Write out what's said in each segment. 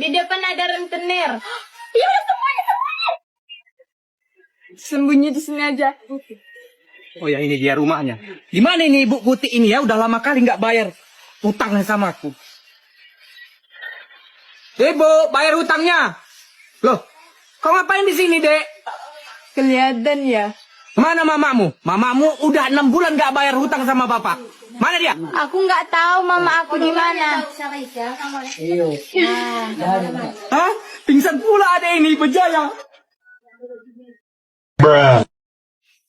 Di depan ada rentenir. Iya, semuanya. Sembunyi di sini aja. Oh ya, ini dia rumahnya. Gimana ini Ibu Putih ini ya? Udah lama kali nggak bayar utangnya sama aku. Ibu, bayar utangnya. Loh, kau ngapain di sini, Dek? Kelihatan ya. Mana mamamu? Mamamu udah 6 bulan nggak bayar hutang sama bapak. Mana dia? Aku nggak tahu mama aku di mana. Hah? Pingsan pula ada ini, Bejaya.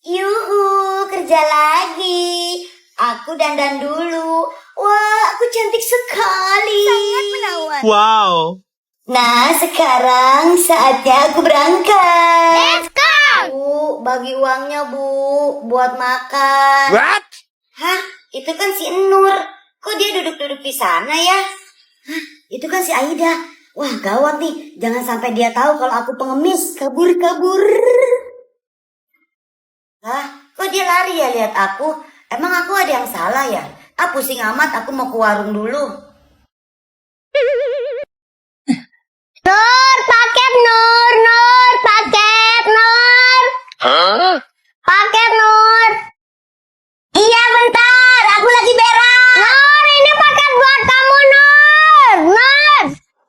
Yuhu, kerja lagi. Aku dandan dulu. Wah, aku cantik sekali. Sangat menawan. Wow. Nah, sekarang saatnya aku berangkat. Let's go! Bu, bagi uangnya, Bu, buat makan. What? Hah? Itu kan si Nur. Kok dia duduk-duduk di sana ya? Hah? Itu kan si Aida. Wah, gawat nih. Jangan sampai dia tahu kalau aku pengemis. Kabur-kabur. Hah? Kok dia lari ya lihat aku? Emang aku ada yang salah ya? Ah, pusing amat, aku mau ke warung dulu. Nur, paket Nur, paket Nur. Hah? Paket Nur. Iya bentar, aku lagi berak. Nur, ini paket buat kamu Nur.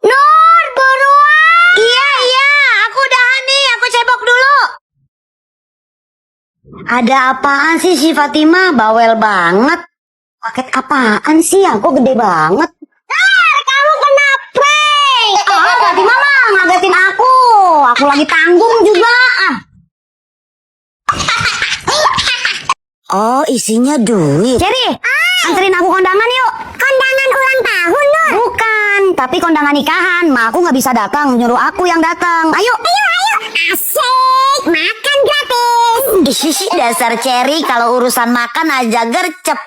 Nur, buruan. Iya, aku udahan nih, aku cebok dulu. Ada apaan sih si Fatima? Bawel banget. Paket apaan sih? Aku gede banget. Nur, kamu kena prank. Fatima mah ngagetin aku. Aku lagi tanggung juga. Oh, isinya duit. Cherry, anterin aku kondangan yuk. Kondangan ulang tahun Nur. Bukan, tapi kondangan nikahan. Ma aku nggak bisa datang, nyuruh aku yang datang. Ayo. Asik, makan gratis. Ih, dasar Cherry, kalau urusan makan aja gercep.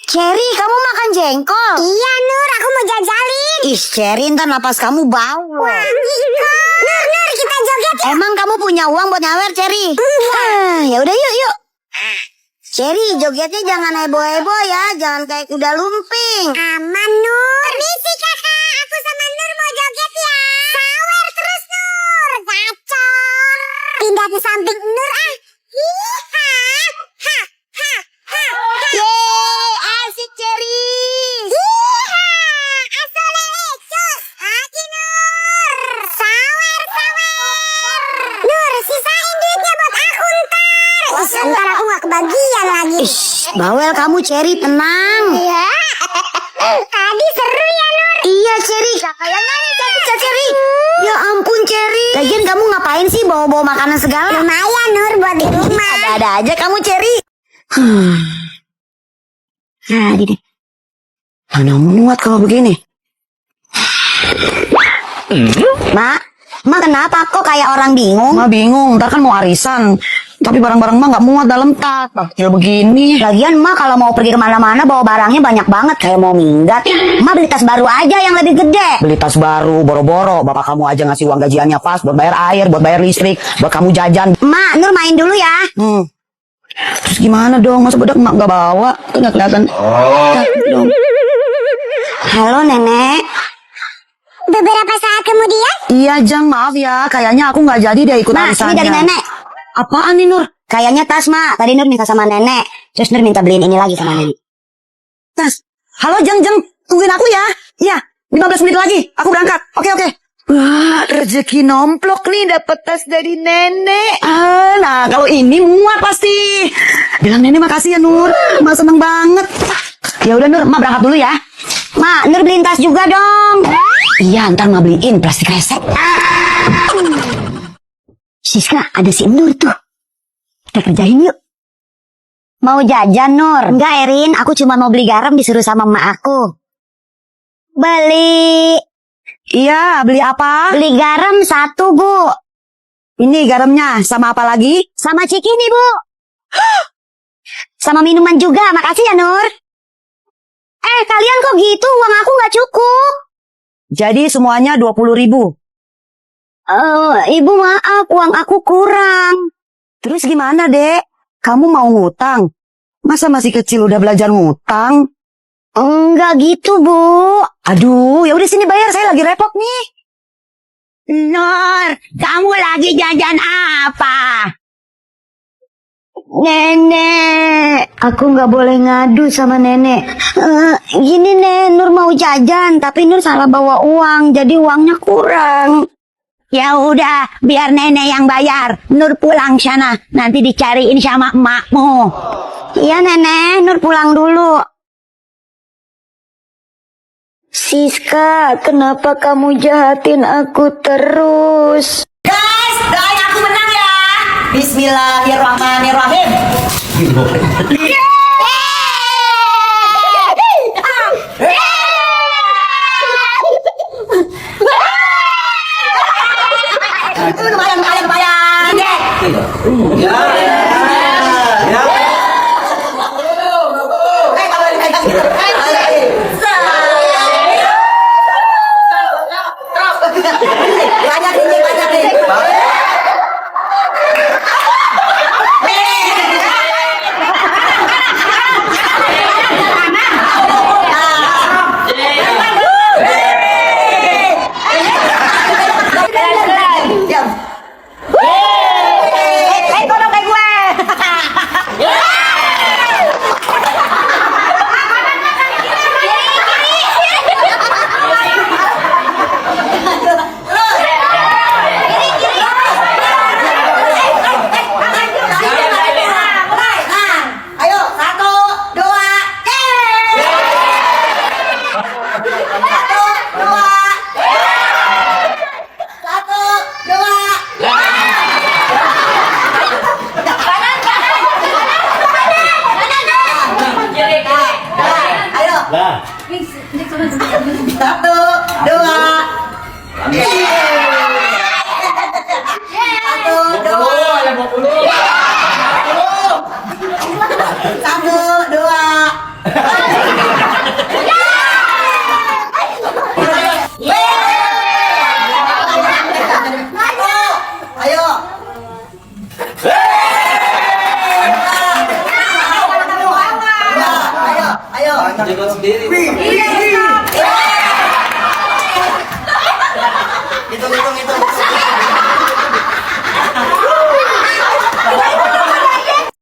Cherry, kamu makan jengkol? Iya Nur, aku mau jajalin. Ih, Cherry, ntar napas kamu bau. Nur, kita joget. Emang kamu punya uang buat nyawer, Cherry? Ya udah yuk. Cherry, jogetnya jangan heboh-heboh ya, jangan kayak kuda lumping. Aman Nur. Permisi kakak, aku sama Nur mau joget ya. Sawer terus Nur, gacor. Pindah ke samping Nur ah. Hiha, ha. Yeay, asik Cherry. Hiha, asolecus. Aki Nur. Sawer. Nur, sisain duitnya buat aku ntar. Ntar aku gak kebagian lagi. Ish, bawel kamu Cherry, tenang. Ya. Tadi seru ya Nur. Iya Cherry, kayaknya nih cantik Cherry. Ya ampun Cherry. Lagian kamu ngapain sih bawa-bawa makanan segala? Lumayan Nur buat di rumah. Ada-ada aja kamu Cherry. Nah, gini. Mana muat kalau begini? Mak kenapa kok kayak orang bingung? Ma bingung, ntar kan mau arisan. Tapi barang-barang mah nggak muat dalam tas. Kecil begini. Lagian Mak kalau mau pergi kemana-mana bawa barangnya banyak banget kayak mau minggat. Mak beli tas baru aja yang lebih gede. Beli tas baru, boro-boro. Bapak kamu aja ngasih uang gajiannya pas buat bayar air, buat bayar listrik, buat kamu jajan. Mak, Nur main dulu ya. Terus gimana dong? Masa bedak emak nggak bawa? Tuh nggak kelihatan. Dong. Halo Nenek. Beberapa saat kemudian. Iya Jang, maaf ya. Kayaknya aku nggak jadi deh ikut Mak, arisannya. ini dari Nenek. Apaan nih Nur? Kayaknya tas Mak. Tadi Nur minta sama Nenek. Terus Nur minta beliin ini lagi sama Nenek. Tas. Halo Jang, tungguin aku ya. Iya, 15 menit lagi. Aku berangkat. Oke. Wah, rezeki nomplok nih dapet tas dari nenek. Nah kalau ini muat pasti. Bilang nenek makasih ya Nur. Mak seneng banget. Ya udah Nur, Mak berangkat dulu ya. Mak, Nur beliin tas juga dong. Iya, ntar Mak beliin plastik resek. Siska, ada si Nur tuh. Kita kerjain yuk. Mau jajan Nur? Enggak Erin, aku cuma mau beli garam disuruh sama emak aku. Beli Iya, beli apa? Beli garam 1 Bu. Ini garamnya, sama apa lagi? Sama cikini Bu. Sama minuman juga, makasih ya Nur. Kalian kok gitu, uang aku gak cukup. Jadi semuanya 20.000. Ibu maaf, uang aku kurang. Terus gimana Dek? Kamu mau ngutang? Masa masih kecil udah belajar ngutang? Enggak gitu Bu. Aduh, ya udah sini bayar, saya lagi repot nih. Nur, kamu lagi jajan apa? Nenek, aku nggak boleh ngadu sama nenek. Gini Nek, Nur mau jajan, tapi Nur salah bawa uang, jadi uangnya kurang. Ya udah, biar nenek yang bayar. Nur pulang sana, nanti dicariin sama emakmu. Iya nenek, Nur pulang dulu. Siska, kenapa kamu jahatin aku terus? Guys, doain aku menang ya. Bismillahirrahmanirrahim.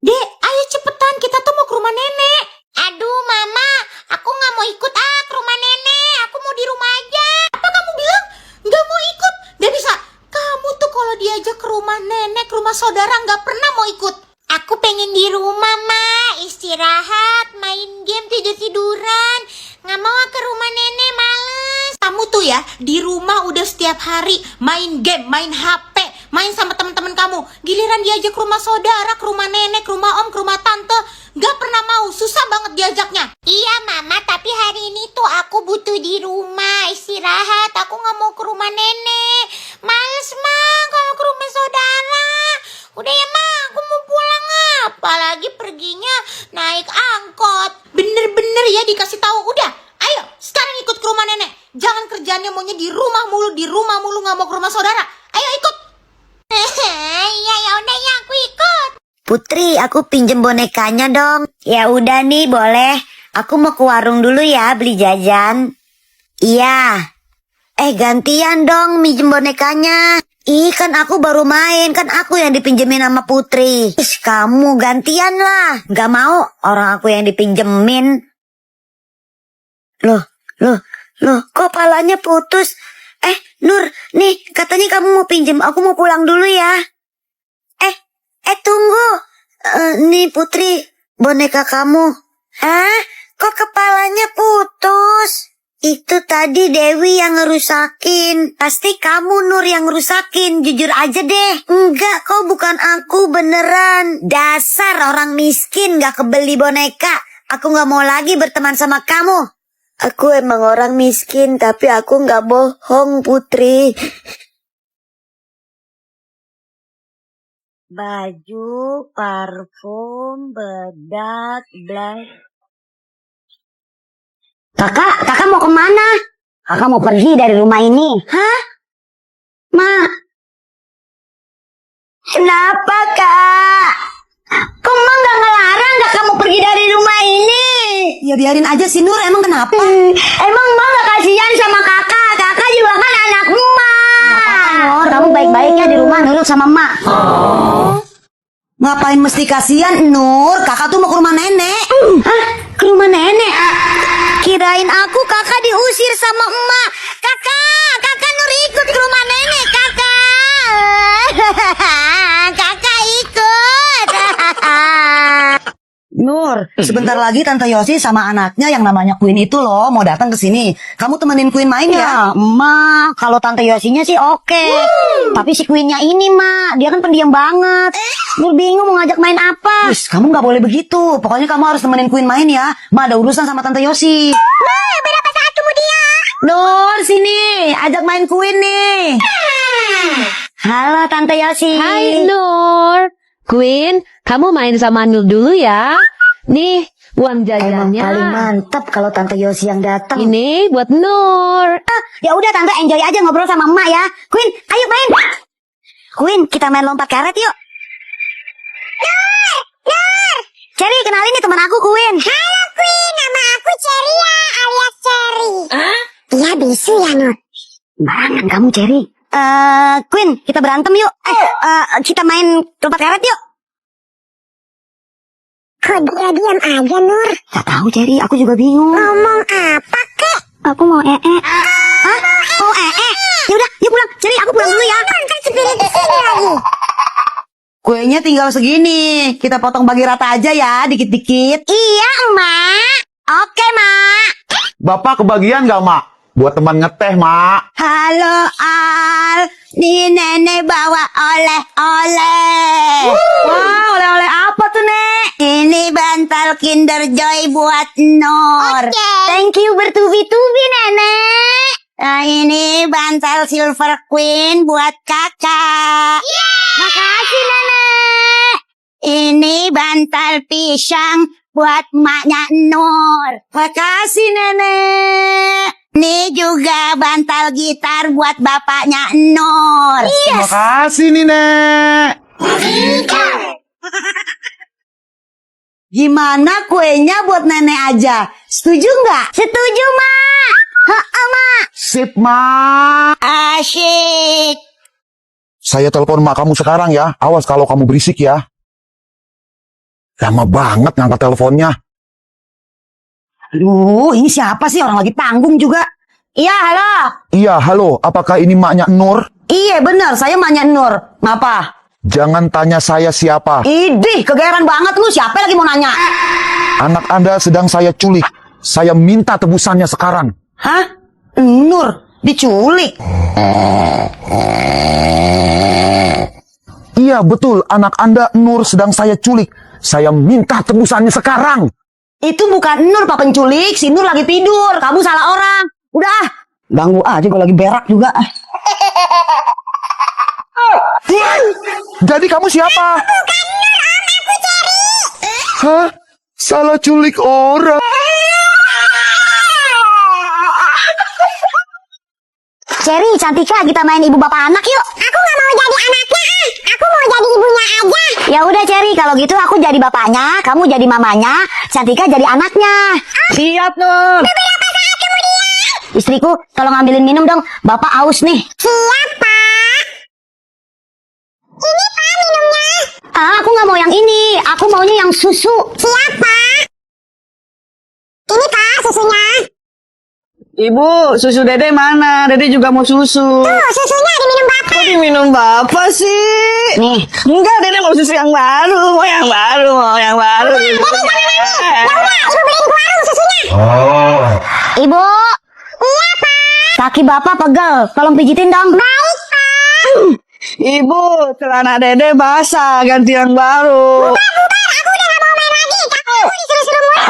Dek, ayo cepetan, kita tuh mau ke rumah nenek. Aduh, Mama, aku nggak mau ikut ke rumah nenek. Aku mau di rumah aja. Apa kamu bilang nggak mau ikut? Gak bisa. Kamu tuh kalau diajak ke rumah nenek, ke rumah saudara nggak pernah mau ikut. Aku pengen di rumah, Ma. Istirahat, main game, tidur-tiduran. Nggak mau ke rumah nenek, males. Kamu tuh ya, di rumah udah setiap hari main game, main HP, main sama teman-teman kamu. Giliran diajak ke rumah saudara, ke rumah nenek, ke rumah om, ke rumah tante, gak pernah mau. Susah banget diajaknya. Iya Mama, tapi hari ini tuh aku butuh di rumah istirahat. Aku gak mau ke rumah nenek. Males Ma kalau ke rumah saudara. Udah ya Ma, aku mau pulang. Apalagi perginya naik angkot. Bener-bener ya dikasih tahu. Udah, ayo sekarang ikut ke rumah nenek. Jangan kerjaannya maunya di rumah mulu gak mau ke rumah saudara. Ayo ikut. Iya ya udah ya aku ikut. Putri, aku pinjem bonekanya dong. Ya udah nih, boleh. Aku mau ke warung dulu ya beli jajan. Iya. Gantian dong minjem bonekanya. Ih, kan aku baru main, kan aku yang dipinjemin sama Putri. Ish, kamu gantian lah. Gak mau orang aku yang dipinjemin. Loh, kok palanya putus? Nur, nih katanya kamu mau pinjem, aku mau pulang dulu ya. Tunggu. Nih Putri, boneka kamu. Kok kepalanya putus? Itu tadi Dewi yang ngerusakin. Pasti kamu Nur yang ngerusakin, jujur aja deh. Enggak, kok bukan aku beneran. Dasar orang miskin gak kebeli boneka. Aku gak mau lagi berteman sama kamu. Aku emang orang miskin, tapi aku gak bohong Putri. Baju, parfum, bedak, blas. Kakak mau kemana? Kakak mau pergi dari rumah ini. Hah? Ma? Kenapa Kak? Kok Ma gak ngelarang Kak kamu pergi dari rumah ini? Ya biarin aja sih Nur, emang kenapa? Emang Ma gak kasihan sama kakak? Kakak juga kan anak Ma. Nggak Nur, kamu baik-baiknya di rumah nurut sama emak. Ngapain mesti kasihan, Nur? Kakak tuh mau ke rumah nenek. Hah? Ke rumah nenek? Kirain aku kakak diusir sama emak. Kakak Nur ikut ke rumah nenek, kakak. Kakak ikut. Nur, sebentar lagi Tante Yosi sama anaknya yang namanya Queen itu loh mau datang ke sini. Kamu temenin Queen main ya? Emak, kalau Tante Yosinya sih oke. Tapi si Queennya ini, Mak, dia kan pendiam banget. Nur bingung mau ngajak main apa. Wis, kamu nggak boleh begitu. Pokoknya kamu harus temenin Queen main ya. Ma ada urusan sama Tante Yosi. Berapa saat kemudian? Nur, sini, ajak main Queen nih. Halo Tante Yosi. Hai Nur. Queen, kamu main sama Nur dulu ya. Nih, uang Emang jajannya. paling mantap kalau Tante Yosi yang datang. Ini buat Nur. Ya udah Tante, enjoy aja ngobrol sama emak ya. Queen, ayo main. Queen, kita main lompat karet yuk. Nur. Cherry, kenalin nih teman aku Queen. Halo Queen, nama aku Cherry ya, alias Cherry. Iya bisu ya Nur. Barangan kamu Cherry. Queen, kita berantem yuk. Kita main lompat karet yuk. Kok diam aja Nur? Gak tahu Cherry, aku juga bingung. Ngomong apa kek? Aku mau Hah? Mau Yaudah, yuk pulang. Cherry, aku pulang dulu ya. Kan spirit di sini lagi. Kuenya tinggal segini. Kita potong bagi rata aja ya, dikit-dikit. Iya, Emak. Oke, Mak. Bapak kebagian gak, Mak? Buat teman ngeteh, Mak. Halo, Al. Nih nenek bawa oleh-oleh. Wah, oleh-oleh apa tuh, Nek? Ini bantal Kinder Joy buat Nur. Thank you bertubi-tubi, Nenek. Nah, ini bantal Silver Queen buat kakak. Makasih, Nenek. Ini bantal pisang buat maknya Nur. Makasih, Nenek. Ini juga bantal gitar buat bapaknya Nur. Terima kasih nih, Nek. Gimana kuenya buat nenek aja? Setuju nggak? Setuju, Mak. Mak. Sip, Mak. Asyik. Saya telepon Mak kamu sekarang ya. Awas kalau kamu berisik ya. Lama banget ngangkat teleponnya. Aduh, ini siapa sih? Orang lagi panggung juga. Iya, halo. Iya, halo. Apakah ini maknya Nur? Iya benar, saya Manya Nur. Ngapa? Jangan tanya saya siapa. Idih, kegeeran banget lu. Siapa lagi mau nanya? Anak Anda sedang saya culik. Saya minta tebusannya sekarang. Hah? Nur, diculik? Iya, betul. Anak Anda Nur sedang saya culik. Saya minta tebusannya sekarang. Itu bukan Nur, Pak penculik. Si Nur lagi tidur. Kamu salah orang. Udah, ganggu aja gue lagi berak juga. Jadi kamu siapa? Bukan Nur, Om. Aku Cherry. Hah? Salah culik orang. Cherry, Cantika, kita main ibu bapak anak yuk. Aku nggak mau jadi anaknya, Aku mau jadi ibunya aja. Ya udah Cherry, kalau gitu aku jadi bapaknya, kamu jadi mamanya, Cantika jadi anaknya. Siap, Nur. Beberapa saat kemudian. Istriku, tolong ambilin minum dong. Bapak aus nih. Siap, Pak. Ini, Pak, minumnya. Aku nggak mau yang ini. Aku maunya yang susu. Siap, Pak. Ini, Pak, susunya. Ibu, susu Dede mana? Dede juga mau susu. Tuh, susunya diminum Bapak. Kok diminum Bapak sih? Nih. Enggak, Dede mau susu yang baru. Mau yang baru, mau yang baru. Ya udah, Ibu beliin ke warung susunya. Ibu. Iya, Pak. Kaki Bapak pegel. Tolong pijitin dong. Baik, Pak. Ibu, celana Dede basah. Ganti yang baru. Bubar, aku udah gak mau main lagi. Kakakku disuruh-suruh mulai.